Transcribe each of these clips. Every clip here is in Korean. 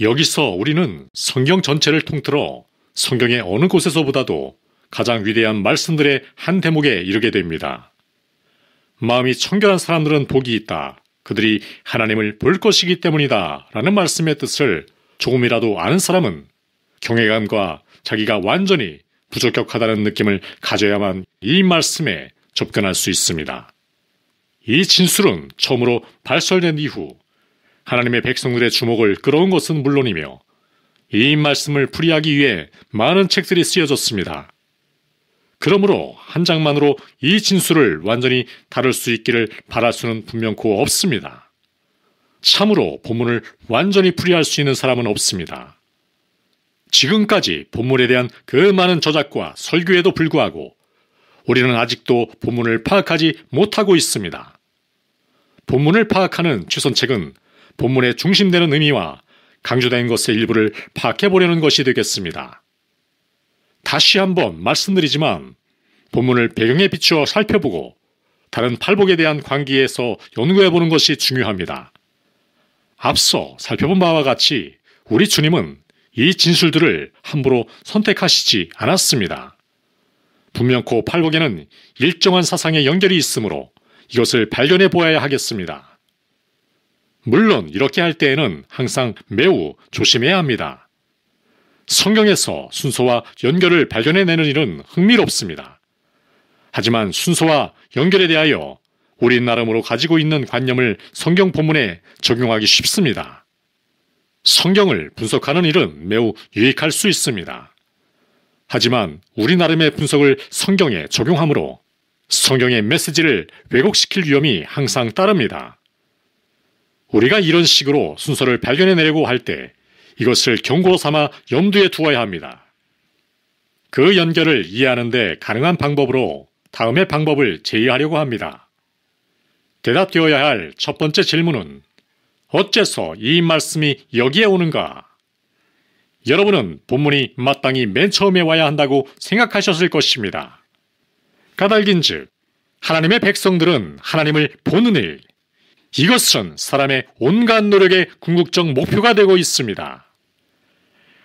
여기서 우리는 성경 전체를 통틀어 성경의 어느 곳에서보다도 가장 위대한 말씀들의 한 대목에 이르게 됩니다. 마음이 청결한 사람들은 복이 있다. 그들이 하나님을 볼 것이기 때문이다. 라는 말씀의 뜻을 조금이라도 아는 사람은 경외감과 자기가 완전히 부적격하다는 느낌을 가져야만 이 말씀에 접근할 수 있습니다. 이 진술은 처음으로 발설된 이후 하나님의 백성들의 주목을 끌어온 것은 물론이며 이 말씀을 풀이하기 위해 많은 책들이 쓰여졌습니다. 그러므로 한 장만으로 이 진술을 완전히 다룰 수 있기를 바랄 수는 분명코 없습니다. 참으로 본문을 완전히 풀이할 수 있는 사람은 없습니다. 지금까지 본문에 대한 그 많은 저작과 설교에도 불구하고 우리는 아직도 본문을 파악하지 못하고 있습니다. 본문을 파악하는 최선책은 본문에 중심되는 의미와 강조된 것의 일부를 파악해보려는 것이 되겠습니다. 다시 한번 말씀드리지만 본문을 배경에 비추어 살펴보고 다른 팔복에 대한 관계에서 연구해보는 것이 중요합니다. 앞서 살펴본 바와 같이 우리 주님은 이 진술들을 함부로 선택하시지 않았습니다. 분명코 팔복에는 일정한 사상의 연결이 있으므로 이것을 발견해 보아야 하겠습니다. 물론 이렇게 할 때에는 항상 매우 조심해야 합니다. 성경에서 순서와 연결을 발견해내는 일은 흥미롭습니다. 하지만 순서와 연결에 대하여 우리 나름으로 가지고 있는 관념을 성경 본문에 적용하기 쉽습니다. 성경을 분석하는 일은 매우 유익할 수 있습니다. 하지만 우리 나름의 분석을 성경에 적용하므로 성경의 메시지를 왜곡시킬 위험이 항상 따릅니다. 우리가 이런 식으로 순서를 발견해내려고 할 때 이것을 경고로 삼아 염두에 두어야 합니다. 그 연결을 이해하는 데 가능한 방법으로 다음의 방법을 제의하려고 합니다. 대답되어야 할 첫 번째 질문은 어째서 이 말씀이 여기에 오는가? 여러분은 본문이 마땅히 맨 처음에 와야 한다고 생각하셨을 것입니다. 까닭인즉 하나님의 백성들은 하나님을 보는 일, 이것은 사람의 온갖 노력의 궁극적 목표가 되고 있습니다.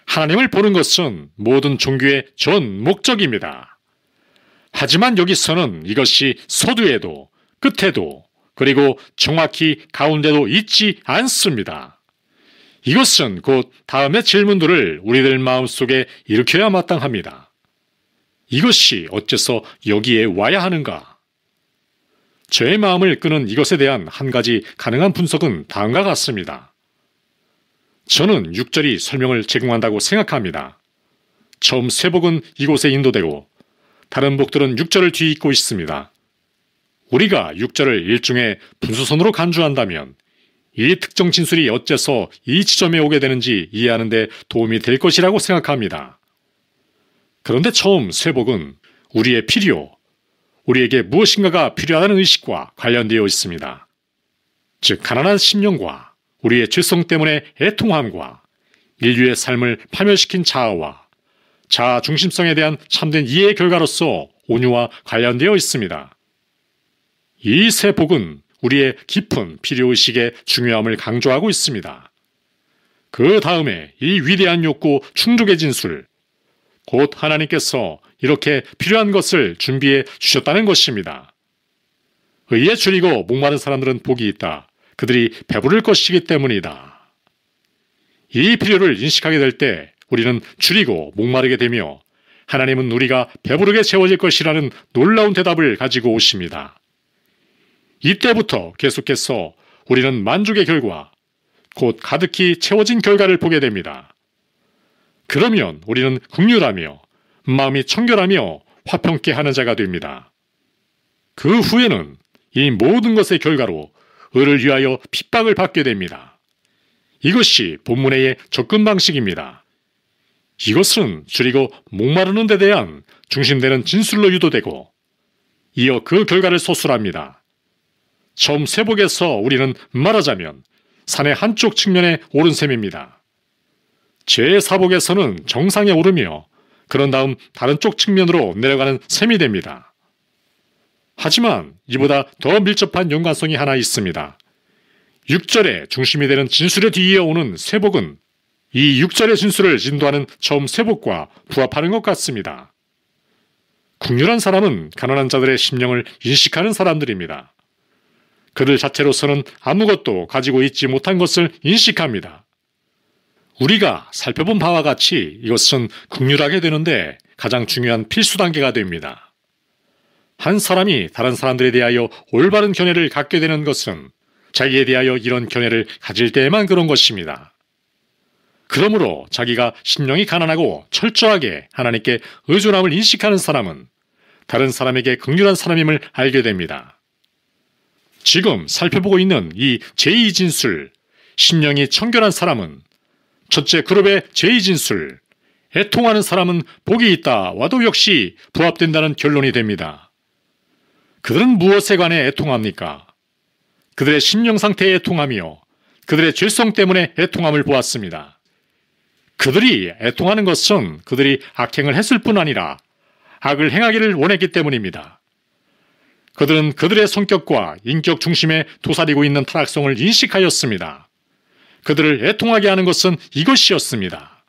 하나님을 보는 것은 모든 종교의 전 목적입니다. 하지만 여기서는 이것이 서두에도 끝에도 그리고 정확히 가운데도 있지 않습니다. 이것은 곧 다음의 질문들을 우리들 마음속에 일으켜야 마땅합니다. 이것이 어째서 여기에 와야 하는가? 저의 마음을 끄는 이것에 대한 한 가지 가능한 분석은 다음과 같습니다. 저는 6절이 설명을 제공한다고 생각합니다. 처음 세 복은 이곳에 인도되고 다른 복들은 6절을 뒤잇고 있습니다. 우리가 6절을 일종의 분수선으로 간주한다면 이 특정 진술이 어째서 이 지점에 오게 되는지 이해하는 데 도움이 될 것이라고 생각합니다. 그런데 처음 세 복은 우리의 필요, 우리에게 무엇인가가 필요하다는 의식과 관련되어 있습니다. 즉 가난한 심령과 우리의 죄성 때문에 애통함과 인류의 삶을 파멸시킨 자아와 자아 중심성에 대한 참된 이해의 결과로서 온유와 관련되어 있습니다. 이 세 복은 우리의 깊은 필요의식의 중요함을 강조하고 있습니다. 그 다음에 이 위대한 욕구 충족의 진술, 곧 하나님께서 이렇게 필요한 것을 준비해 주셨다는 것입니다. 의에 줄이고 목마른 사람들은 복이 있다. 그들이 배부를 것이기 때문이다. 이 필요를 인식하게 될 때 우리는 줄이고 목마르게 되며 하나님은 우리가 배부르게 채워질 것이라는 놀라운 대답을 가지고 오십니다. 이때부터 계속해서 우리는 만족의 결과, 곧 가득히 채워진 결과를 보게 됩니다. 그러면 우리는 긍휼하며 마음이 청결하며 화평케 하는 자가 됩니다. 그 후에는 이 모든 것의 결과로 의를 위하여 핍박을 받게 됩니다. 이것이 본문의 접근 방식입니다. 이것은 줄이고 목마르는 데 대한 중심되는 진술로 유도되고 이어 그 결과를 서술합니다. 처음 세복에서 우리는 말하자면 산의 한쪽 측면에 오른 셈입니다. 제4복에서는 정상에 오르며 그런 다음 다른 쪽 측면으로 내려가는 셈이 됩니다. 하지만 이보다 더 밀접한 연관성이 하나 있습니다. 6절에 중심이 되는 진술에 뒤이어 오는 세복은 이 6절의 진술을 인도하는 처음 세복과 부합하는 것 같습니다. 국률한 사람은 가난한 자들의 심령을 인식하는 사람들입니다. 그들 자체로서는 아무것도 가지고 있지 못한 것을 인식합니다. 우리가 살펴본 바와 같이 이것은 국률하게 되는데 가장 중요한 필수 단계가 됩니다. 한 사람이 다른 사람들에 대하여 올바른 견해를 갖게 되는 것은 자기에 대하여 이런 견해를 가질 때에만 그런 것입니다. 그러므로 자기가 심령이 가난하고 철저하게 하나님께 의존함을 인식하는 사람은 다른 사람에게 긍휼한 사람임을 알게 됩니다. 지금 살펴보고 있는 이 제2진술, 심령이 청결한 사람은 첫째 그룹의 제2진술, 애통하는 사람은 복이 있다와도 역시 부합된다는 결론이 됩니다. 그들은 무엇에 관해 애통합니까? 그들의 심령 상태에 애통하며 그들의 죄성 때문에 애통함을 보았습니다. 그들이 애통하는 것은 그들이 악행을 했을 뿐 아니라 악을 행하기를 원했기 때문입니다. 그들은 그들의 성격과 인격 중심에 도사리고 있는 타락성을 인식하였습니다. 그들을 애통하게 하는 것은 이것이었습니다.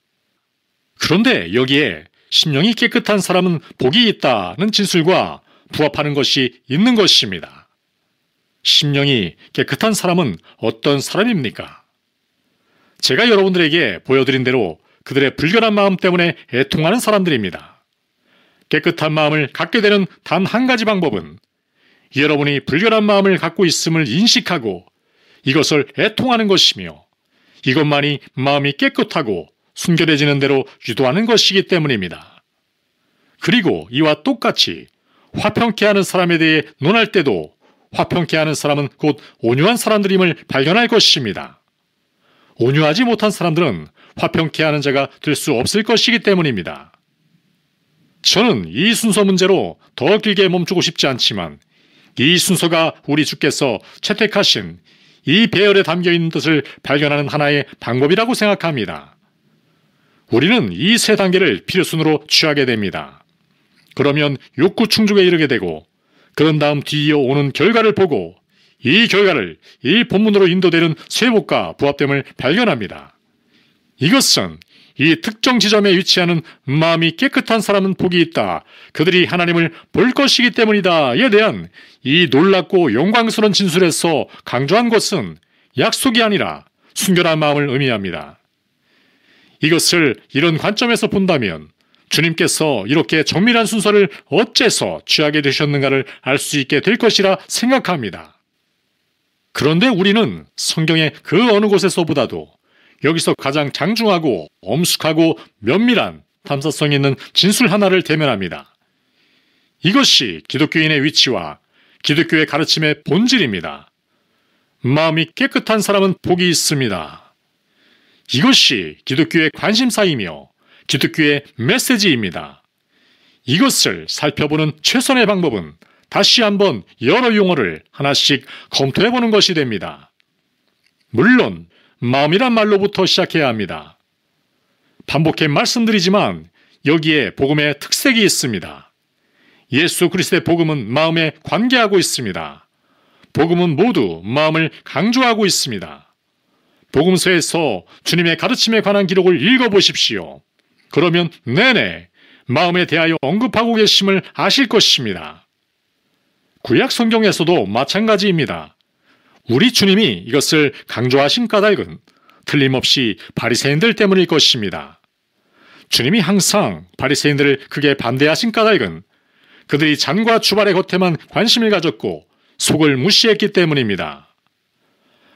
그런데 여기에 심령이 깨끗한 사람은 복이 있다는 진술과 부합하는 것이 있는 것입니다. 심령이 깨끗한 사람은 어떤 사람입니까? 제가 여러분들에게 보여드린 대로 그들의 불결한 마음 때문에 애통하는 사람들입니다. 깨끗한 마음을 갖게 되는 단 한 가지 방법은 여러분이 불결한 마음을 갖고 있음을 인식하고 이것을 애통하는 것이며 이것만이 마음이 깨끗하고 순결해지는 대로 유도하는 것이기 때문입니다. 그리고 이와 똑같이 화평케 하는 사람에 대해 논할 때도 화평케 하는 사람은 곧 온유한 사람들임을 발견할 것입니다. 온유하지 못한 사람들은 화평케 하는 자가 될 수 없을 것이기 때문입니다. 저는 이 순서 문제로 더 길게 멈추고 싶지 않지만 이 순서가 우리 주께서 채택하신 이 배열에 담겨있는 뜻을 발견하는 하나의 방법이라고 생각합니다. 우리는 이 세 단계를 필요순으로 취하게 됩니다. 그러면 욕구 충족에 이르게 되고 그런 다음 뒤이어 오는 결과를 보고 이 결과를 이 본문으로 인도되는 세복과 부합됨을 발견합니다. 이것은 이 특정 지점에 위치하는 마음이 깨끗한 사람은 복이 있다. 그들이 하나님을 볼 것이기 때문이다에 대한 이 놀랍고 영광스러운 진술에서 강조한 것은 약속이 아니라 순결한 마음을 의미합니다. 이것을 이런 관점에서 본다면 주님께서 이렇게 정밀한 순서를 어째서 취하게 되셨는가를 알 수 있게 될 것이라 생각합니다. 그런데 우리는 성경의 그 어느 곳에서보다도 여기서 가장 장중하고 엄숙하고 면밀한 탐사성 있는 진술 하나를 대면합니다. 이것이 기독교인의 위치와 기독교의 가르침의 본질입니다. 마음이 깨끗한 사람은 복이 있습니다. 이것이 기독교의 관심사이며 기독교의 메시지입니다. 이것을 살펴보는 최선의 방법은 다시 한번 여러 용어를 하나씩 검토해보는 것이 됩니다. 물론 마음이란 말로부터 시작해야 합니다. 반복해 말씀드리지만 여기에 복음의 특색이 있습니다. 예수 그리스도의 복음은 마음에 관계하고 있습니다. 복음은 모두 마음을 강조하고 있습니다. 복음서에서 주님의 가르침에 관한 기록을 읽어보십시오. 그러면 내내 마음에 대하여 언급하고 계심을 아실 것입니다. 구약 성경에서도 마찬가지입니다. 우리 주님이 이것을 강조하신 까닭은 틀림없이 바리새인들 때문일 것입니다. 주님이 항상 바리새인들을 크게 반대하신 까닭은 그들이 잔과 주발의 겉에만 관심을 가졌고 속을 무시했기 때문입니다.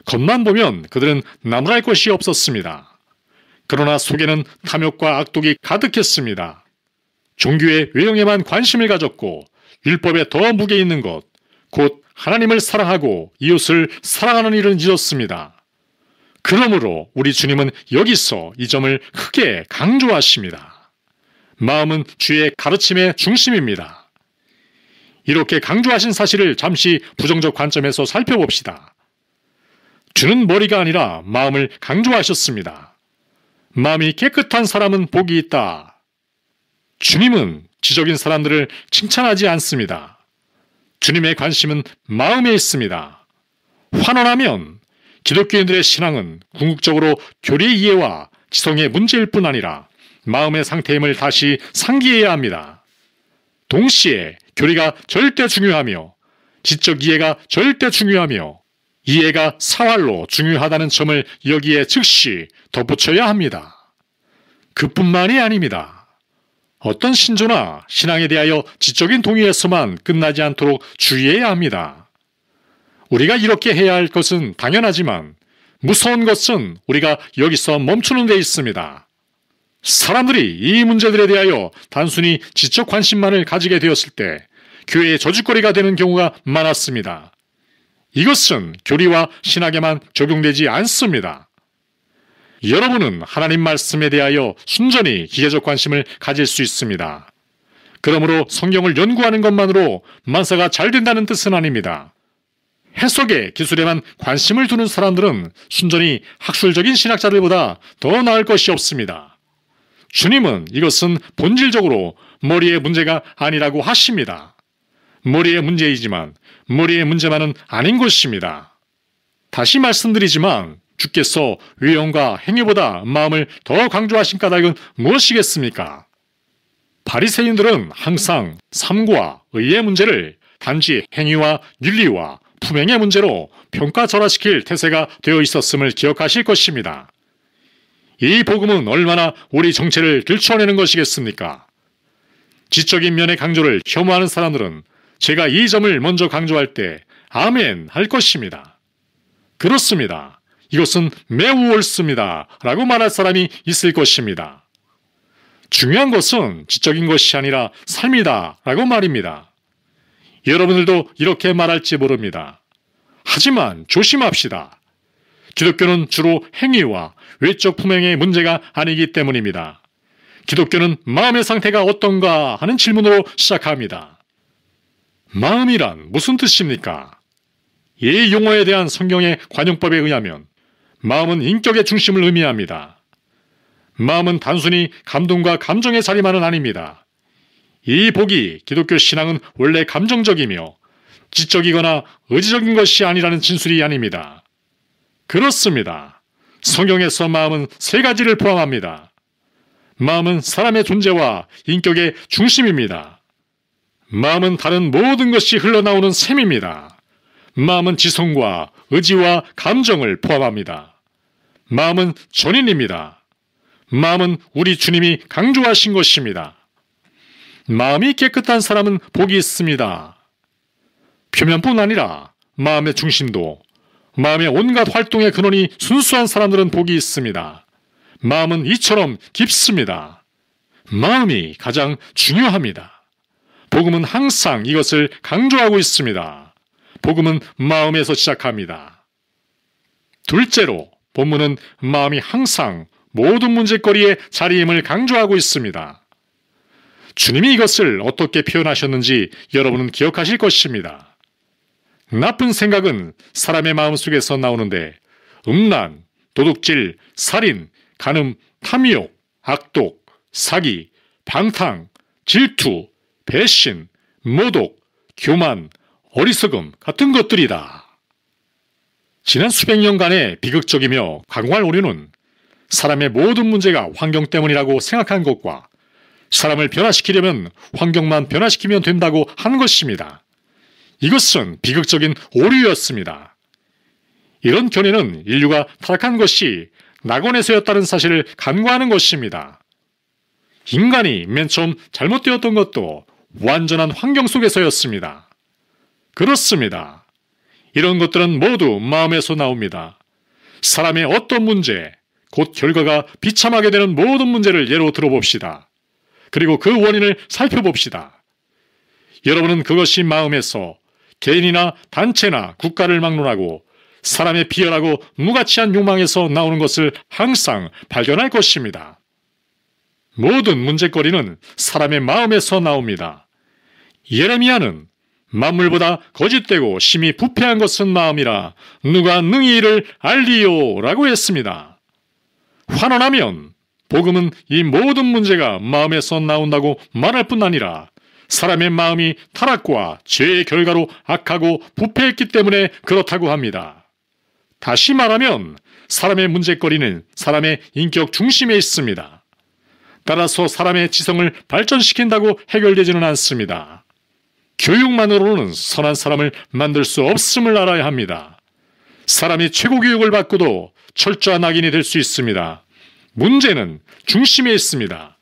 겉만 보면 그들은 나무랄 것이 없었습니다. 그러나 속에는 탐욕과 악독이 가득했습니다. 종교의 외형에만 관심을 가졌고 율법에 더 무게 있는 것, 곧 하나님을 사랑하고 이웃을 사랑하는 일은 잊었습니다. 그러므로 우리 주님은 여기서 이 점을 크게 강조하십니다. 마음은 주의 가르침의 중심입니다. 이렇게 강조하신 사실을 잠시 부정적 관점에서 살펴봅시다. 주는 머리가 아니라 마음을 강조하셨습니다. 마음이 깨끗한 사람은 복이 있다. 주님은 지적인 사람들을 칭찬하지 않습니다. 주님의 관심은 마음에 있습니다. 환원하면 기독교인들의 신앙은 궁극적으로 교리 이해와 지성의 문제일 뿐 아니라 마음의 상태임을 다시 상기해야 합니다. 동시에 교리가 절대 중요하며 지적 이해가 절대 중요하며 이해가 사활로 중요하다는 점을 여기에 즉시 덧붙여야 합니다. 그뿐만이 아닙니다. 어떤 신조나 신앙에 대하여 지적인 동의에서만 끝나지 않도록 주의해야 합니다. 우리가 이렇게 해야 할 것은 당연하지만 무서운 것은 우리가 여기서 멈추는 데 있습니다. 사람들이 이 문제들에 대하여 단순히 지적 관심만을 가지게 되었을 때 교회의 저주거리가 되는 경우가 많았습니다. 이것은 교리와 신학에만 적용되지 않습니다. 여러분은 하나님 말씀에 대하여 순전히 기계적 관심을 가질 수 있습니다. 그러므로 성경을 연구하는 것만으로 만사가 잘 된다는 뜻은 아닙니다. 해석의 기술에만 관심을 두는 사람들은 순전히 학술적인 신학자들보다 더 나을 것이 없습니다. 주님은 이것은 본질적으로 머리의 문제가 아니라고 하십니다. 머리의 문제이지만 머리의 문제만은 아닌 것입니다. 다시 말씀드리지만 주께서 외형과 행위보다 마음을 더 강조하신 까닭은 무엇이겠습니까? 바리새인들은 항상 삶과 의의 문제를 단지 행위와 윤리와 품행의 문제로 평가절하시킬 태세가 되어 있었음을 기억하실 것입니다. 이 복음은 얼마나 우리 정체를 들춰내는 것이겠습니까? 지적인 면의 강조를 혐오하는 사람들은 제가 이 점을 먼저 강조할 때 아멘 할 것입니다. 그렇습니다. 이것은 매우 옳습니다. 라고 말할 사람이 있을 것입니다. 중요한 것은 지적인 것이 아니라 삶이다 라고 말입니다. 여러분들도 이렇게 말할지 모릅니다. 하지만 조심합시다. 기독교는 주로 행위와 외적 품행의 문제가 아니기 때문입니다. 기독교는 마음의 상태가 어떤가 하는 질문으로 시작합니다. 마음이란 무슨 뜻입니까? 이 용어에 대한 성경의 관용법에 의하면 마음은 인격의 중심을 의미합니다. 마음은 단순히 감동과 감정의 자리만은 아닙니다. 이 복이 기독교 신앙은 원래 감정적이며 지적이거나 의지적인 것이 아니라는 진술이 아닙니다. 그렇습니다. 성경에서 마음은 세 가지를 포함합니다. 마음은 사람의 존재와 인격의 중심입니다. 마음은 다른 모든 것이 흘러나오는 셈입니다. 마음은 지성과 의지와 감정을 포함합니다. 마음은 전인입니다. 마음은 우리 주님이 강조하신 것입니다. 마음이 깨끗한 사람은 복이 있습니다. 표면뿐 아니라 마음의 중심도, 마음의 온갖 활동의 근원이 순수한 사람들은 복이 있습니다. 마음은 이처럼 깊습니다. 마음이 가장 중요합니다. 복음은 항상 이것을 강조하고 있습니다. 복음은 마음에서 시작합니다. 둘째로, 본문은 마음이 항상 모든 문제거리의 자리임을 강조하고 있습니다. 주님이 이것을 어떻게 표현하셨는지 여러분은 기억하실 것입니다. 나쁜 생각은 사람의 마음속에서 나오는데 음란, 도둑질, 살인, 간음, 탐욕, 악독, 사기, 방탕, 질투, 배신, 모독, 교만, 어리석음 같은 것들이다. 지난 수백 년간의 비극적이며 강화할 오류는 사람의 모든 문제가 환경 때문이라고 생각한 것과 사람을 변화시키려면 환경만 변화시키면 된다고 한 것입니다. 이것은 비극적인 오류였습니다. 이런 견해는 인류가 타락한 것이 낙원에서였다는 사실을 간과하는 것입니다. 인간이 맨 처음 잘못되었던 것도 완전한 환경 속에서였습니다. 그렇습니다. 이런 것들은 모두 마음에서 나옵니다. 사람의 어떤 문제, 곧 결과가 비참하게 되는 모든 문제를 예로 들어봅시다. 그리고 그 원인을 살펴봅시다. 여러분은 그것이 마음에서 개인이나 단체나 국가를 막론하고 사람의 비열하고 무가치한 욕망에서 나오는 것을 항상 발견할 것입니다. 모든 문제거리는 사람의 마음에서 나옵니다. 예레미야는 만물보다 거짓되고 심히 부패한 것은 마음이라 누가 능히 이를 알리요 라고 했습니다. 환원하면 복음은 이 모든 문제가 마음에서 나온다고 말할 뿐 아니라 사람의 마음이 타락과 죄의 결과로 악하고 부패했기 때문에 그렇다고 합니다. 다시 말하면 사람의 문제거리는 사람의 인격 중심에 있습니다. 따라서 사람의 지성을 발전시킨다고 해결되지는 않습니다. 교육만으로는 선한 사람을 만들 수 없음을 알아야 합니다. 사람이 최고 교육을 받고도 철저한 악인이 될 수 있습니다. 문제는 중심에 있습니다.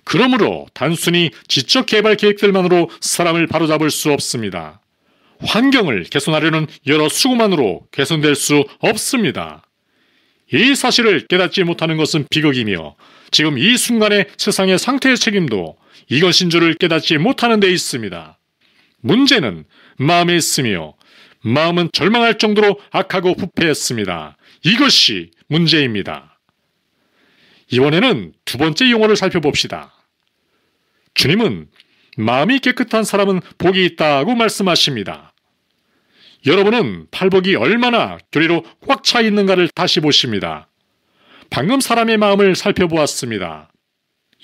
그러므로 단순히 지적 개발 계획들만으로 사람을 바로잡을 수 없습니다. 환경을 개선하려는 여러 수고만으로 개선될 수 없습니다. 이 사실을 깨닫지 못하는 것은 비극이며 지금 이 순간의 세상의 상태의 책임도 이것인 줄을 깨닫지 못하는 데 있습니다. 문제는 마음에 있으며 마음은 절망할 정도로 악하고 부패했습니다. 이것이 문제입니다. 이번에는 두 번째 용어를 살펴봅시다. 주님은 마음이 깨끗한 사람은 복이 있다고 말씀하십니다. 여러분은 팔복이 얼마나 교리로 꽉 차 있는가를 다시 보십니다. 방금 사람의 마음을 살펴보았습니다.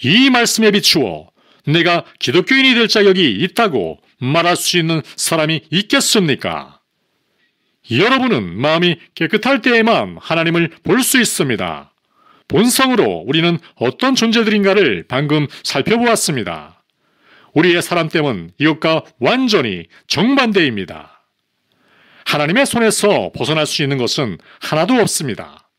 이 말씀에 비추어 내가 기독교인이 될 자격이 있다고 말할 수 있는 사람이 있겠습니까? 여러분은 마음이 깨끗할 때에만 하나님을 볼 수 있습니다. 본성으로 우리는 어떤 존재들인가를 방금 살펴보았습니다. 우리의 사람됨은 이것과 완전히 정반대입니다. 하나님의 손에서 벗어날 수 있는 것은 하나도 없습니다.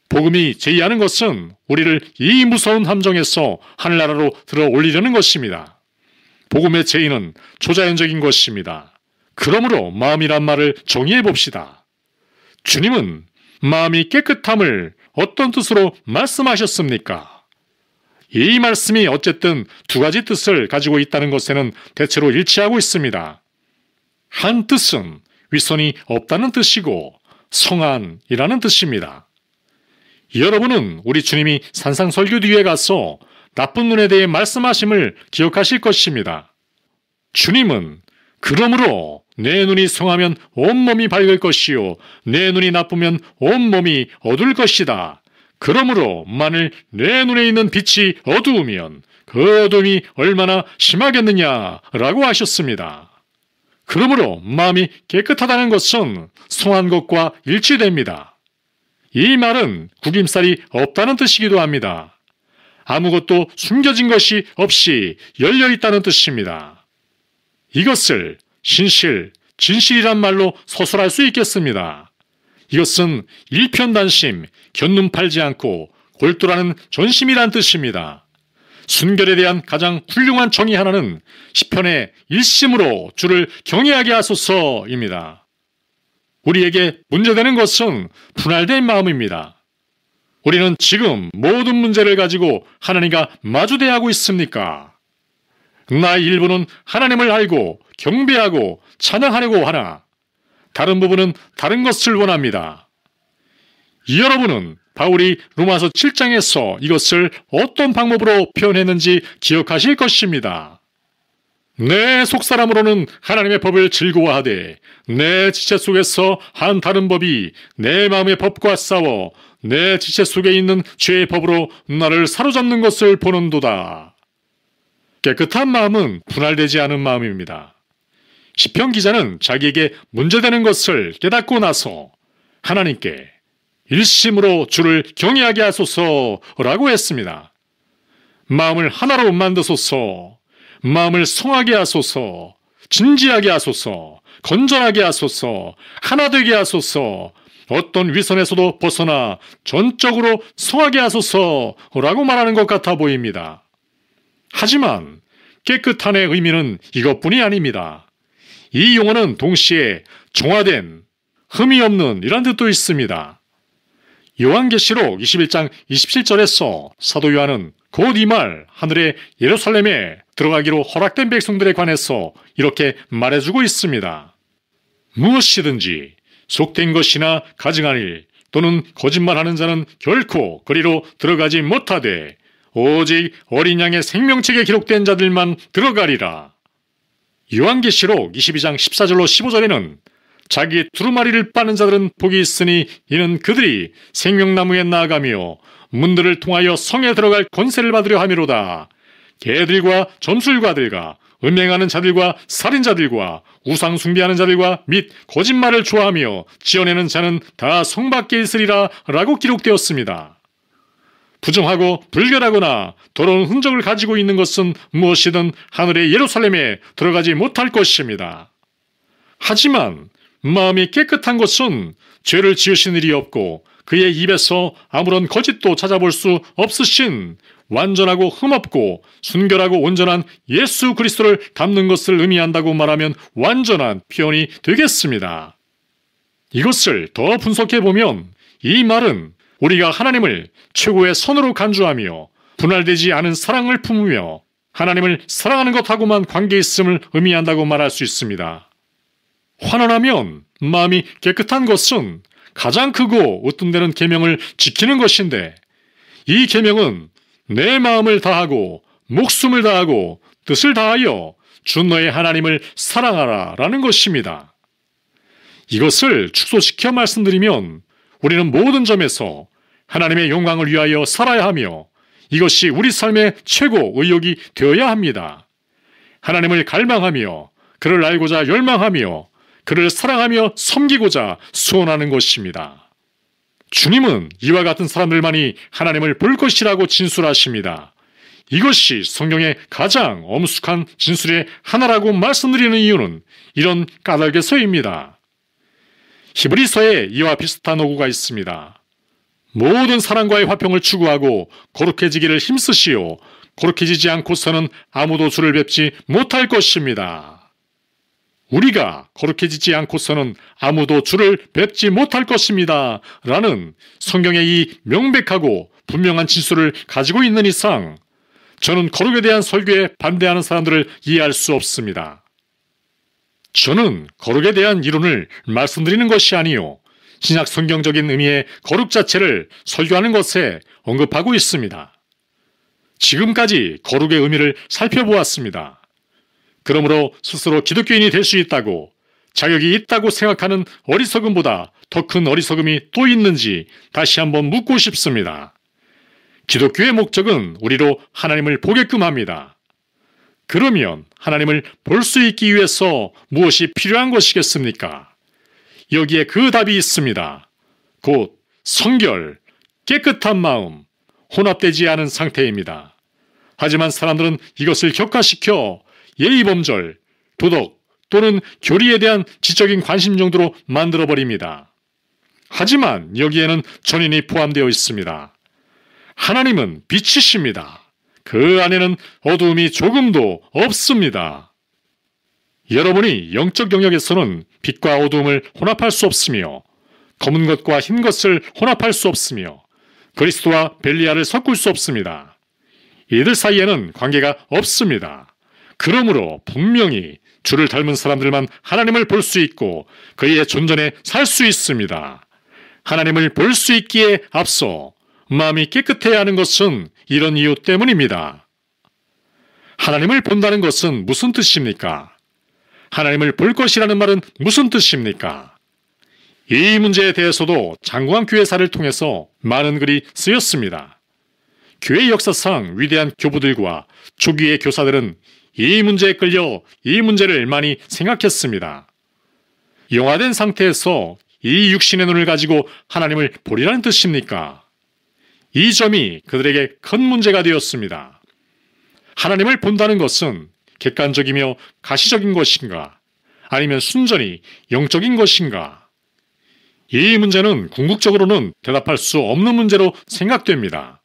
복음이 제의하는 것은 우리를 이 무서운 함정에서 하늘나라로 들어 올리려는 것입니다. 복음의 제의는 초자연적인 것입니다. 그러므로 마음이란 말을 정의해 봅시다. 주님은 마음이 깨끗함을 어떤 뜻으로 말씀하셨습니까? 이 말씀이 어쨌든 두 가지 뜻을 가지고 있다는 것에는 대체로 일치하고 있습니다. 한 뜻은 위선이 없다는 뜻이고 성안이라는 뜻입니다. 여러분은 우리 주님이 산상설교 뒤에 가서 나쁜 눈에 대해 말씀하심을 기억하실 것입니다. 주님은 그러므로 내 눈이 성하면 온몸이 밝을 것이요 내 눈이 나쁘면 온몸이 어두울 것이다. 그러므로 만일 내 눈에 있는 빛이 어두우면 그 어둠이 얼마나 심하겠느냐라고 하셨습니다. 그러므로 마음이 깨끗하다는 것은 성한 것과 일치됩니다. 이 말은 구김살이 없다는 뜻이기도 합니다. 아무것도 숨겨진 것이 없이 열려있다는 뜻입니다. 이것을 신실, 진실이란 말로 서술할 수 있겠습니다. 이것은 일편단심, 견눈 팔지 않고 골똘하는 전심이란 뜻입니다. 순결에 대한 가장 훌륭한 정의 하나는 시편의 일심으로 주를 경외하게 하소서입니다. 우리에게 문제되는 것은 분할된 마음입니다. 우리는 지금 모든 문제를 가지고 하나님과 마주대하고 있습니까? 나의 일부는 하나님을 알고 경배하고 찬양하려고 하나 다른 부분은 다른 것을 원합니다. 여러분은 바울이 로마서 7장에서 이것을 어떤 방법으로 표현했는지 기억하실 것입니다. 내 속사람으로는 하나님의 법을 즐거워하되 내 지체 속에서 한 다른 법이 내 마음의 법과 싸워 내 지체 속에 있는 죄의 법으로 나를 사로잡는 것을 보는도다. 깨끗한 마음은 분할되지 않은 마음입니다. 시편 기자는 자기에게 문제되는 것을 깨닫고 나서 하나님께 일심으로 주를 경외하게 하소서라고 했습니다. 마음을 하나로 만드소서, 마음을 성하게 하소서, 진지하게 하소서, 건전하게 하소서, 하나 되게 하소서, 어떤 위선에서도 벗어나 전적으로 성하게 하소서라고 말하는 것 같아 보입니다. 하지만 깨끗한의 의미는 이것뿐이 아닙니다. 이 용어는 동시에 정화된, 흠이 없는 이란 뜻도 있습니다. 요한계시록 21장 27절에서 사도 요한은 곧 이 말 하늘의 예루살렘에 들어가기로 허락된 백성들에 관해서 이렇게 말해주고 있습니다. 무엇이든지 속된 것이나 가증한 일 또는 거짓말하는 자는 결코 그리로 들어가지 못하되 오직 어린 양의 생명책에 기록된 자들만 들어가리라. 요한계시록 22장 14절로 15절에는 자기 두루마리를 빠는 자들은 복이 있으니 이는 그들이 생명나무에 나아가며 문들을 통하여 성에 들어갈 권세를 받으려 함이로다. 개들과 점술가들과 음행하는 자들과 살인자들과 우상 숭배하는 자들과 및 거짓말을 좋아하며 지어내는 자는 다 성 밖에 있으리라 라고 기록되었습니다. 부정하고 불결하거나 더러운 흔적을 가지고 있는 것은 무엇이든 하늘의 예루살렘에 들어가지 못할 것입니다. 하지만 마음이 깨끗한 것은 죄를 지으신 일이 없고 그의 입에서 아무런 거짓도 찾아볼 수 없으신 완전하고 흠없고 순결하고 온전한 예수 그리스도를 담는 것을 의미한다고 말하면 완전한 표현이 되겠습니다. 이것을 더 분석해보면 이 말은 우리가 하나님을 최고의 선으로 간주하며 분할되지 않은 사랑을 품으며 하나님을 사랑하는 것하고만 관계 있음을 의미한다고 말할 수 있습니다. 환원하면 마음이 깨끗한 것은 가장 크고 으뜸되는 계명을 지키는 것인데 이 계명은 내 마음을 다하고 목숨을 다하고 뜻을 다하여 주 너의 하나님을 사랑하라 라는 것입니다. 이것을 축소시켜 말씀드리면 우리는 모든 점에서 하나님의 영광을 위하여 살아야 하며 이것이 우리 삶의 최고 의욕이 되어야 합니다. 하나님을 갈망하며 그를 알고자 열망하며 그를 사랑하며 섬기고자 소원하는 것입니다. 주님은 이와 같은 사람들만이 하나님을 볼 것이라고 진술하십니다. 이것이 성경의 가장 엄숙한 진술의 하나라고 말씀드리는 이유는 이런 까닭에서입니다. 히브리서에 이와 비슷한 어구가 있습니다. 모든 사람과의 화평을 추구하고 거룩해지기를 힘쓰시오. 거룩해지지 않고서는 아무도 주를 뵙지 못할 것입니다. 우리가 거룩해지지 않고서는 아무도 주를 뵙지 못할 것입니다. 라는 성경의 이 명백하고 분명한 진술을 가지고 있는 이상 저는 거룩에 대한 설교에 반대하는 사람들을 이해할 수 없습니다. 저는 거룩에 대한 이론을 말씀드리는 것이 아니요 신약 성경적인 의미의 거룩 자체를 설교하는 것에 언급하고 있습니다. 지금까지 거룩의 의미를 살펴보았습니다. 그러므로 스스로 기독교인이 될 수 있다고 자격이 있다고 생각하는 어리석음보다 더 큰 어리석음이 또 있는지 다시 한번 묻고 싶습니다. 기독교의 목적은 우리로 하나님을 보게끔 합니다. 그러면 하나님을 볼 수 있기 위해서 무엇이 필요한 것이겠습니까? 여기에 그 답이 있습니다. 곧 성결, 깨끗한 마음, 혼합되지 않은 상태입니다. 하지만 사람들은 이것을 격화시켜 예의범절, 도덕 또는 교리에 대한 지적인 관심 정도로 만들어버립니다. 하지만 여기에는 전인이 포함되어 있습니다. 하나님은 빛이십니다. 그 안에는 어두움이 조금도 없습니다. 여러분이 영적 영역에서는 빛과 어두움을 혼합할 수 없으며 검은 것과 흰 것을 혼합할 수 없으며 그리스도와 벨리알을 섞을 수 없습니다. 이들 사이에는 관계가 없습니다. 그러므로 분명히 주를 닮은 사람들만 하나님을 볼 수 있고 그의 존전에 살 수 있습니다. 하나님을 볼 수 있기에 앞서 마음이 깨끗해야 하는 것은 이런 이유 때문입니다. 하나님을 본다는 것은 무슨 뜻입니까? 하나님을 볼 것이라는 말은 무슨 뜻입니까? 이 문제에 대해서도 장구한 교회사를 통해서 많은 글이 쓰였습니다. 교회 역사상 위대한 교부들과 초기의 교사들은 이 문제에 끌려 이 문제를 많이 생각했습니다. 영화된 상태에서 이 육신의 눈을 가지고 하나님을 보리라는 뜻입니까? 이 점이 그들에게 큰 문제가 되었습니다. 하나님을 본다는 것은 객관적이며 가시적인 것인가? 아니면 순전히 영적인 것인가? 이 문제는 궁극적으로는 대답할 수 없는 문제로 생각됩니다.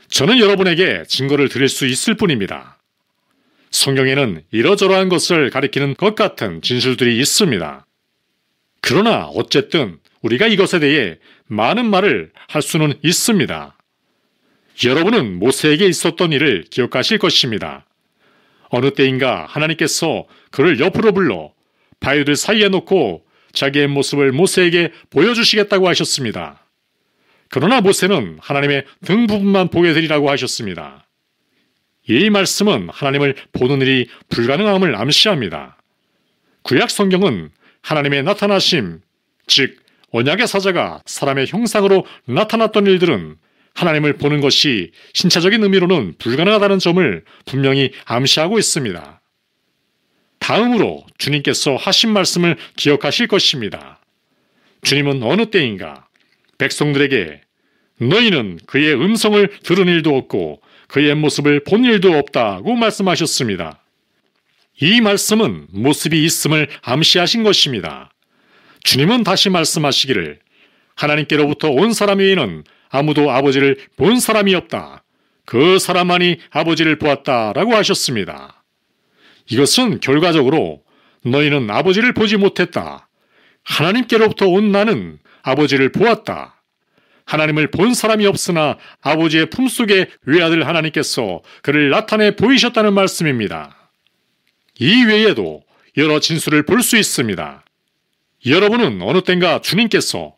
저는 여러분에게 증거를 드릴 수 있을 뿐입니다. 성경에는 이러저러한 것을 가리키는 것 같은 진술들이 있습니다. 그러나 어쨌든 우리가 이것에 대해 많은 말을 할 수는 있습니다. 여러분은 모세에게 있었던 일을 기억하실 것입니다. 어느 때인가 하나님께서 그를 옆으로 불러 바위들 사이에 놓고 자기의 모습을 모세에게 보여주시겠다고 하셨습니다. 그러나 모세는 하나님의 등 부분만 보게 되리라고 하셨습니다. 이 말씀은 하나님을 보는 일이 불가능함을 암시합니다. 구약 성경은 하나님의 나타나심, 즉 언약의 사자가 사람의 형상으로 나타났던 일들은 하나님을 보는 것이 신체적인 의미로는 불가능하다는 점을 분명히 암시하고 있습니다. 다음으로 주님께서 하신 말씀을 기억하실 것입니다. 주님은 어느 때인가 백성들에게 너희는 그의 음성을 들은 일도 없고 그의 모습을 본 일도 없다고 말씀하셨습니다. 이 말씀은 모습이 있음을 암시하신 것입니다. 주님은 다시 말씀하시기를 하나님께로부터 온 사람 외에는 아무도 아버지를 본 사람이 없다. 그 사람만이 아버지를 보았다라고 하셨습니다. 이것은 결과적으로 너희는 아버지를 보지 못했다. 하나님께로부터 온 나는 아버지를 보았다. 하나님을 본 사람이 없으나 아버지의 품속에 외아들 하나님께서 그를 나타내 보이셨다는 말씀입니다. 이 외에도 여러 진술을 볼 수 있습니다. 여러분은 어느 땐가 주님께서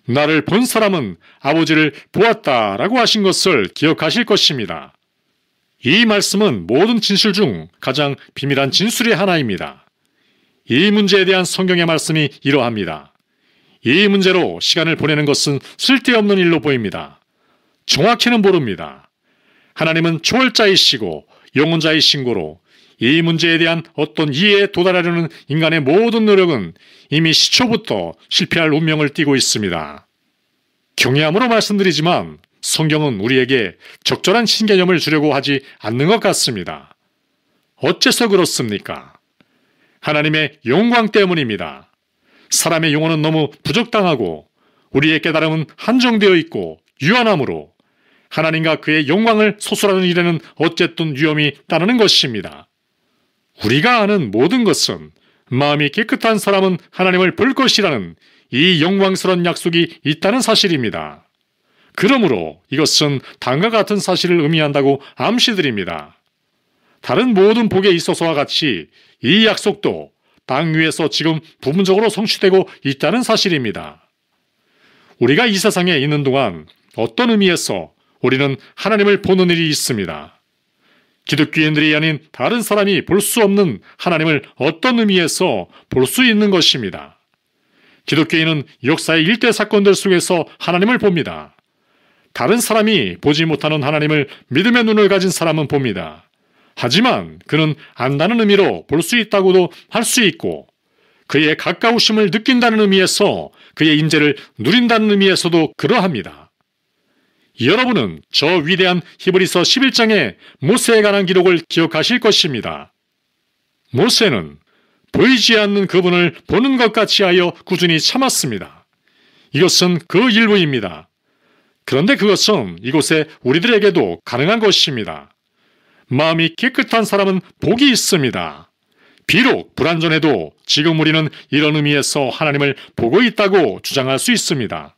나를 본 사람은 아버지를 보았다라고 하신 것을 기억하실 것입니다. 이 말씀은 모든 진술 중 가장 비밀한 진술의 하나입니다. 이 문제에 대한 성경의 말씀이 이러합니다. 이 문제로 시간을 보내는 것은 쓸데없는 일로 보입니다. 정확히는 모릅니다. 하나님은 초월자이시고 영혼자이신 고로 이 문제에 대한 어떤 이해에 도달하려는 인간의 모든 노력은 이미 시초부터 실패할 운명을 띠고 있습니다. 경외함으로 말씀드리지만 성경은 우리에게 적절한 신개념을 주려고 하지 않는 것 같습니다. 어째서 그렇습니까? 하나님의 영광 때문입니다. 사람의 영혼은 너무 부족당하고 우리의 깨달음은 한정되어 있고 유한함으로 하나님과 그의 영광을 소설하는 일에는 어쨌든 위험이 따르는 것입니다. 우리가 아는 모든 것은 마음이 깨끗한 사람은 하나님을 볼 것이라는 이 영광스러운 약속이 있다는 사실입니다. 그러므로 이것은 다음과 같은 사실을 의미한다고 암시드립니다. 다른 모든 복에 있어서와 같이 이 약속도 땅 위에서 지금 부분적으로 성취되고 있다는 사실입니다. 우리가 이 세상에 있는 동안 어떤 의미에서 우리는 하나님을 보는 일이 있습니다. 기독교인들이 아닌 다른 사람이 볼 수 없는 하나님을 어떤 의미에서 볼 수 있는 것입니다. 기독교인은 역사의 일대 사건들 속에서 하나님을 봅니다. 다른 사람이 보지 못하는 하나님을 믿음의 눈을 가진 사람은 봅니다. 하지만 그는 안다는 의미로 볼 수 있다고도 할 수 있고 그의 가까우심을 느낀다는 의미에서 그의 임재를 누린다는 의미에서도 그러합니다. 여러분은 저 위대한 히브리서 11장의 모세에 관한 기록을 기억하실 것입니다. 모세는 보이지 않는 그분을 보는 것 같이 하여 꾸준히 참았습니다. 이것은 그 일부입니다. 그런데 그것은 이곳에 우리들에게도 가능한 것입니다. 마음이 깨끗한 사람은 복이 있습니다. 비록 불완전해도 지금 우리는 이런 의미에서 하나님을 보고 있다고 주장할 수 있습니다.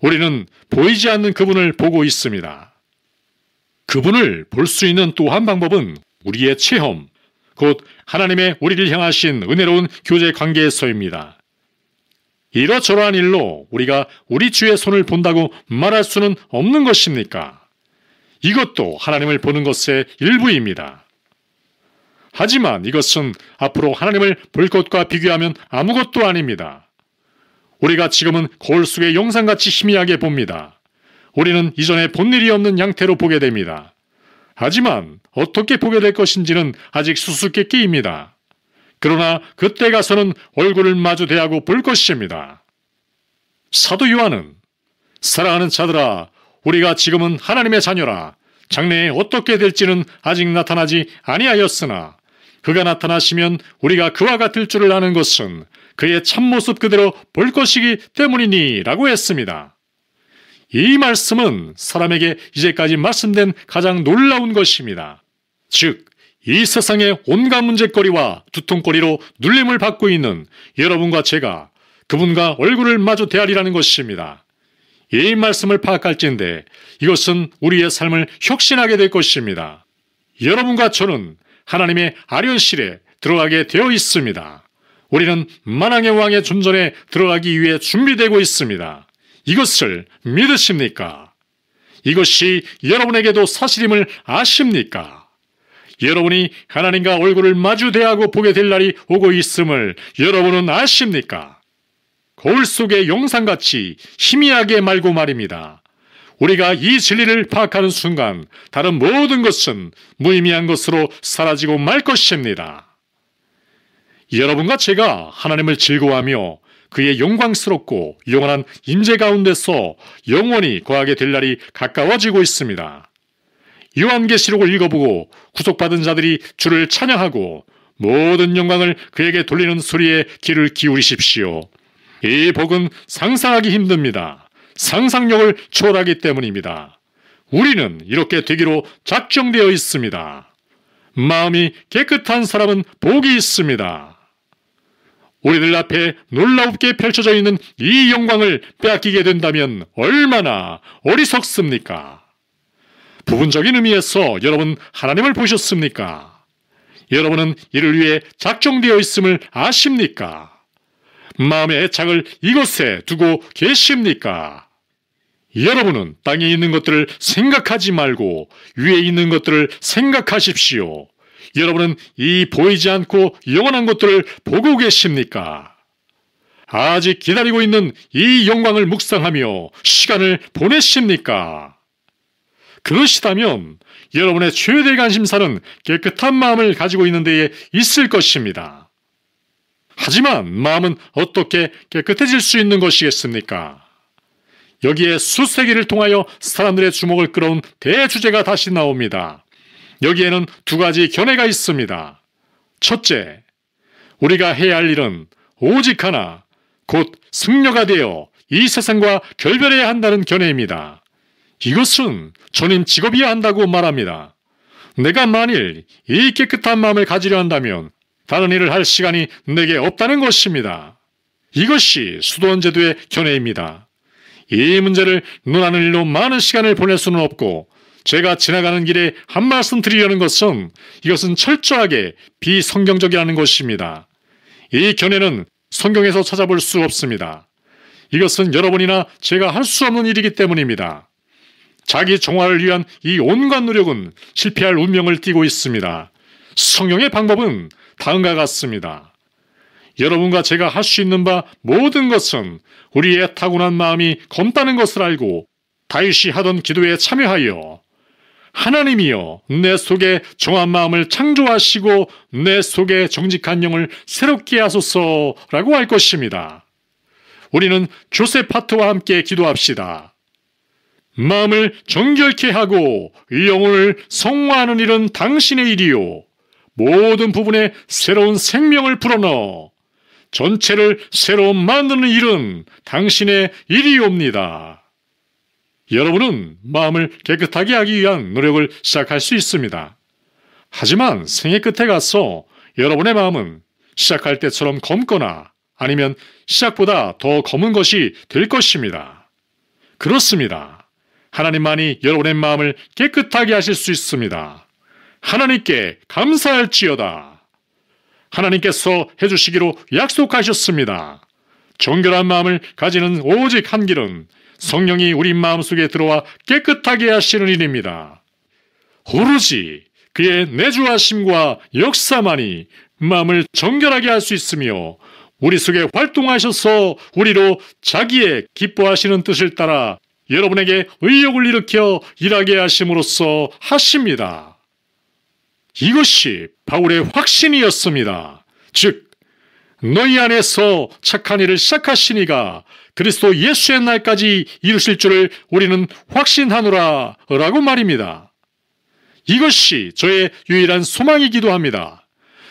우리는 보이지 않는 그분을 보고 있습니다. 그분을 볼 수 있는 또 한 방법은 우리의 체험, 곧 하나님의 우리를 향하신 은혜로운 교제 관계에서입니다. 이러저러한 일로 우리가 우리 주의 손을 본다고 말할 수는 없는 것입니까? 이것도 하나님을 보는 것의 일부입니다. 하지만 이것은 앞으로 하나님을 볼 것과 비교하면 아무것도 아닙니다. 우리가 지금은 거울 속의 영상같이 희미하게 봅니다. 우리는 이전에 본 일이 없는 양태로 보게 됩니다. 하지만 어떻게 보게 될 것인지는 아직 수수께끼입니다. 그러나 그때 가서는 얼굴을 마주 대하고 볼 것입니다. 사도 요한은 사랑하는 자들아 우리가 지금은 하나님의 자녀라 장래에 어떻게 될지는 아직 나타나지 아니하였으나 그가 나타나시면 우리가 그와 같을 줄을 아는 것은 그의 참모습 그대로 볼 것이기 때문이니 라고 했습니다. 이 말씀은 사람에게 이제까지 말씀된 가장 놀라운 것입니다. 즉, 이 세상의 온갖 문제거리와 두통거리로 눌림을 받고 있는 여러분과 제가 그분과 얼굴을 마주 대하리라는 것입니다. 이 말씀을 파악할진대 이것은 우리의 삶을 혁신하게 될 것입니다. 여러분과 저는 하나님의 아련실에 들어가게 되어 있습니다. 우리는 만왕의 왕의 존전에 들어가기 위해 준비되고 있습니다. 이것을 믿으십니까? 이것이 여러분에게도 사실임을 아십니까? 여러분이 하나님과 얼굴을 마주 대하고 보게 될 날이 오고 있음을 여러분은 아십니까? 거울 속의 영상같이 희미하게 말고 말입니다. 우리가 이 진리를 파악하는 순간 다른 모든 것은 무의미한 것으로 사라지고 말 것입니다. 여러분과 제가 하나님을 즐거워하며 그의 영광스럽고 영원한 임재 가운데서 영원히 거하게 될 날이 가까워지고 있습니다. 요한계시록을 읽어보고 구속받은 자들이 주를 찬양하고 모든 영광을 그에게 돌리는 소리에 귀를 기울이십시오. 이 복은 상상하기 힘듭니다. 상상력을 초월하기 때문입니다. 우리는 이렇게 되기로 작정되어 있습니다. 마음이 깨끗한 사람은 복이 있습니다. 우리들 앞에 놀랍게 펼쳐져 있는 이 영광을 빼앗기게 된다면 얼마나 어리석습니까? 부분적인 의미에서 여러분 하나님을 보셨습니까? 여러분은 이를 위해 작정되어 있음을 아십니까? 마음의 애착을 이곳에 두고 계십니까? 여러분은 땅에 있는 것들을 생각하지 말고 위에 있는 것들을 생각하십시오. 여러분은 이 보이지 않고 영원한 것들을 보고 계십니까? 아직 기다리고 있는 이 영광을 묵상하며 시간을 보내십니까? 그러시다면 여러분의 최대 관심사는 깨끗한 마음을 가지고 있는 데에 있을 것입니다. 하지만 마음은 어떻게 깨끗해질 수 있는 것이겠습니까? 여기에 수세기를 통하여 사람들의 주목을 끌어온 대주제가 다시 나옵니다. 여기에는 두 가지 견해가 있습니다. 첫째, 우리가 해야 할 일은 오직 하나, 곧 승려가 되어 이 세상과 결별해야 한다는 견해입니다. 이것은 전임 직업이어야 한다고 말합니다. 내가 만일 이 깨끗한 마음을 가지려 한다면 다른 일을 할 시간이 내게 없다는 것입니다. 이것이 수도원제도의 견해입니다. 이 문제를 논하는 일로 많은 시간을 보낼 수는 없고 제가 지나가는 길에 한 말씀 드리려는 것은 이것은 철저하게 비성경적이라는 것입니다. 이 견해는 성경에서 찾아볼 수 없습니다. 이것은 여러분이나 제가 할 수 없는 일이기 때문입니다. 자기 정화를 위한 이 온갖 노력은 실패할 운명을 띠고 있습니다. 성경의 방법은 다음과 같습니다. 여러분과 제가 할 수 있는 바 모든 것은 우리의 타고난 마음이 검다는 것을 알고 다윗이 하던 기도에 참여하여 하나님이여 내 속에 정한 마음을 창조하시고 내 속에 정직한 영을 새롭게 하소서라고 할 것입니다. 우리는 조세파트와 함께 기도합시다. 마음을 정결케 하고 영혼을 성화하는 일은 당신의 일이요 모든 부분에 새로운 생명을 불어넣어 전체를 새로 만드는 일은 당신의 일이옵니다. 여러분은 마음을 깨끗하게 하기 위한 노력을 시작할 수 있습니다. 하지만 생애 끝에 가서 여러분의 마음은 시작할 때처럼 검거나 아니면 시작보다 더 검은 것이 될 것입니다. 그렇습니다. 하나님만이 여러분의 마음을 깨끗하게 하실 수 있습니다. 하나님께 감사할지어다. 하나님께서 해주시기로 약속하셨습니다. 정결한 마음을 가지는 오직 한 길은 성령이 우리 마음속에 들어와 깨끗하게 하시는 일입니다. 오로지 그의 내주하심과 역사만이 마음을 정결하게 할 수 있으며 우리 속에 활동하셔서 우리로 자기의 기뻐하시는 뜻을 따라 여러분에게 의욕을 일으켜 일하게 하심으로써 하십니다. 이것이 바울의 확신이었습니다. 즉 너희 안에서 착한 일을 시작하신 이가 그리스도 예수의 날까지 이루실 줄을 우리는 확신하노라 라고 말입니다. 이것이 저의 유일한 소망이기도 합니다.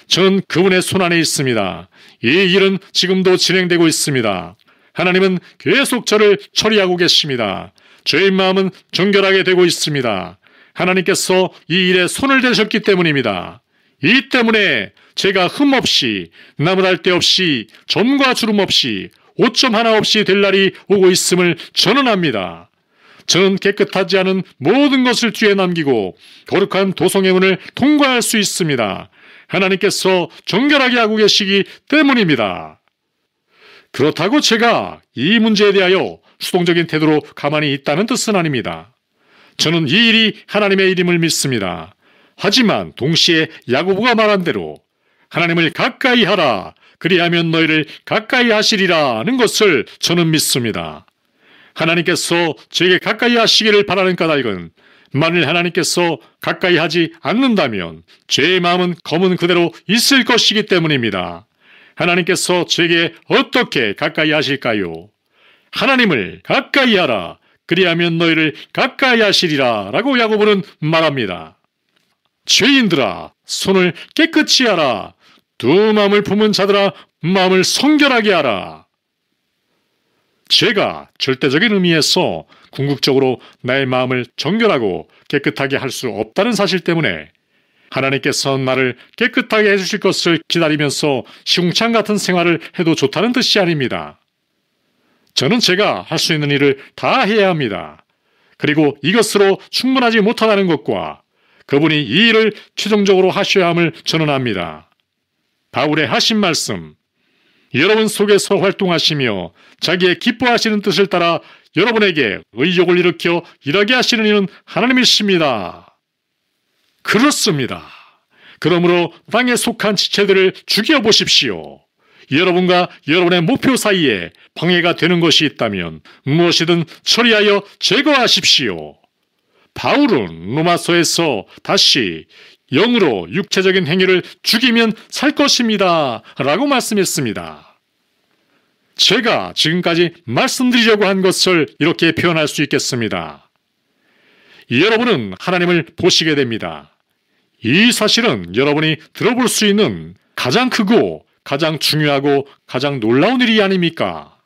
저는 그분의 손안에 있습니다. 이 일은 지금도 진행되고 있습니다. 하나님은 계속 저를 처리하고 계십니다. 저의 마음은 정결하게 되고 있습니다. 하나님께서 이 일에 손을 대셨기 때문입니다. 이 때문에 제가 흠없이 나무랄 데 없이 점과 주름 없이 오점 하나 없이 될 날이 오고 있음을 전언합니다. 저는 깨끗하지 않은 모든 것을 뒤에 남기고 거룩한 도성의 문을 통과할 수 있습니다. 하나님께서 정결하게 하고 계시기 때문입니다. 그렇다고 제가 이 문제에 대하여 수동적인 태도로 가만히 있다는 뜻은 아닙니다. 저는 이 일이 하나님의 일임을 믿습니다. 하지만 동시에 야고보가 말한 대로 하나님을 가까이 하라 그리하면 너희를 가까이 하시리라는 것을 저는 믿습니다. 하나님께서 제게 가까이 하시기를 바라는 까닭은 만일 하나님께서 가까이 하지 않는다면 제 마음은 검은 그대로 있을 것이기 때문입니다. 하나님께서 제게 어떻게 가까이 하실까요? 하나님을 가까이 하라. 그리하면 너희를 가까이 하시리라. 라고 야고보는 말합니다. 죄인들아, 손을 깨끗이 하라. 두 마음을 품은 자들아, 마음을 성결하게 하라. 죄가 절대적인 의미에서 궁극적으로 나의 마음을 정결하고 깨끗하게 할 수 없다는 사실 때문에 하나님께서 나를 깨끗하게 해주실 것을 기다리면서 시궁창 같은 생활을 해도 좋다는 뜻이 아닙니다. 저는 제가 할 수 있는 일을 다 해야 합니다. 그리고 이것으로 충분하지 못하다는 것과 그분이 이 일을 최종적으로 하셔야 함을 저는 압니다. 바울의 하신 말씀, 여러분 속에서 활동하시며 자기의 기뻐하시는 뜻을 따라 여러분에게 의욕을 일으켜 일하게 하시는 이는 하나님이십니다. 그렇습니다. 그러므로 땅에 속한 지체들을 죽여보십시오. 여러분과 여러분의 목표 사이에 방해가 되는 것이 있다면 무엇이든 처리하여 제거하십시오. 바울은 로마서에서 다시 영으로 육체적인 행위를 죽이면 살 것입니다. 라고 말씀했습니다. 제가 지금까지 말씀드리려고 한 것을 이렇게 표현할 수 있겠습니다. 여러분은 하나님을 보시게 됩니다. 이 사실은 여러분이 들어볼 수 있는 가장 크고 가장 중요하고 가장 놀라운 일이 아닙니까?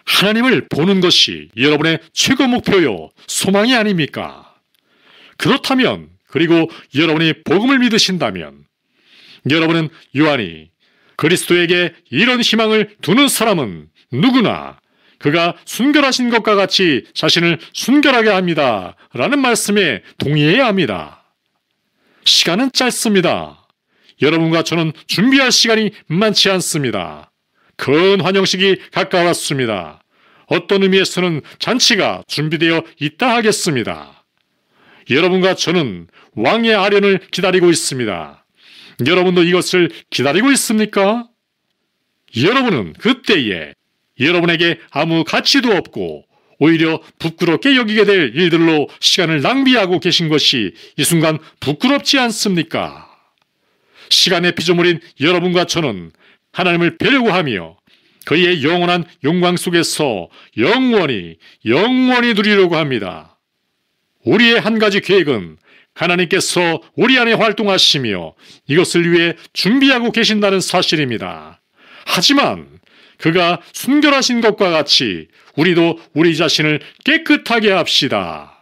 하나님을 보는 것이 여러분의 최고 목표요, 소망이 아닙니까? 그렇다면, 그리고 여러분이 복음을 믿으신다면, 여러분은 요한이 그리스도에게 이런 희망을 두는 사람은 누구나 그가 순결하신 것과 같이 자신을 순결하게 합니다. 라는 말씀에 동의해야 합니다. 시간은 짧습니다. 여러분과 저는 준비할 시간이 많지 않습니다. 큰 환영식이 가까웠습니다. 어떤 의미에서는 잔치가 준비되어 있다 하겠습니다. 여러분과 저는 왕의 아련을 기다리고 있습니다. 여러분도 이것을 기다리고 있습니까? 여러분은 그때에 여러분에게 아무 가치도 없고 오히려 부끄럽게 여기게 될 일들로 시간을 낭비하고 계신 것이 이 순간 부끄럽지 않습니까? 시간의 피조물인 여러분과 저는 하나님을 뵈려고 하며 그의 영원한 영광 속에서 영원히 누리려고 합니다. 우리의 한 가지 계획은 하나님께서 우리 안에 활동하시며 이것을 위해 준비하고 계신다는 사실입니다. 하지만 그가 순결하신 것과 같이 우리도 우리 자신을 깨끗하게 합시다.